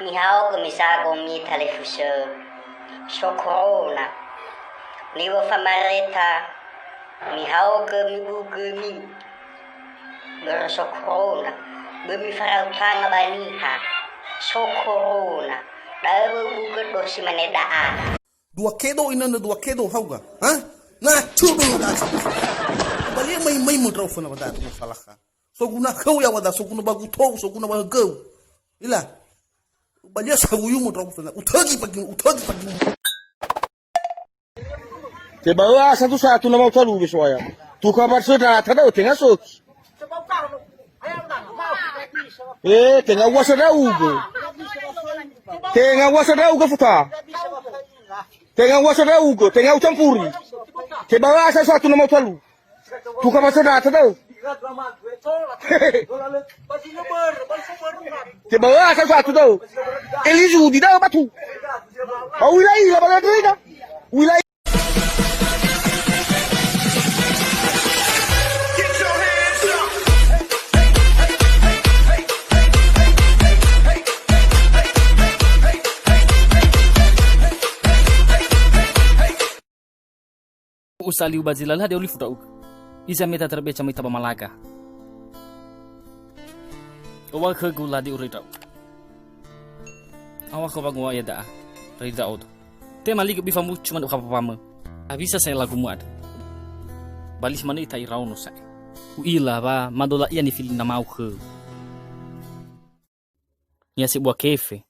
mi hao ko mi sa ko mi telefuseur so corona ni wo famareta mi hao ko mi bu ko mi so corona be mi farau tanga bani ha so corona da bu ko do si maneda dua kedo inana dua kedo hauga ha na chudu da bali mai microphone wada tu falaka so guna kau ya wada so guna bagu to so guna bagu kau ila bali sabuyu microphone utagi pagi te bawa satu nama utalu biswaya tu kabar sudah tada tengah so tengah wasada ugo futa tengah wasada ugo tengah ucampuri te bawa satu nama utalu tu kabar sudah tada te bawa satu tau elizu di dah batu wilayah la baladrina wilayah usali ubazilala dia ulifuta uka iza meta terbeca mita malaka owa khagula di urita awa khobagwa ya da rida odo te malik bifa muchu man khapapama abisa saya lagu muad balis mana ita irau no sai uila ba madola ia ni filin na mau khe ya si buah kefe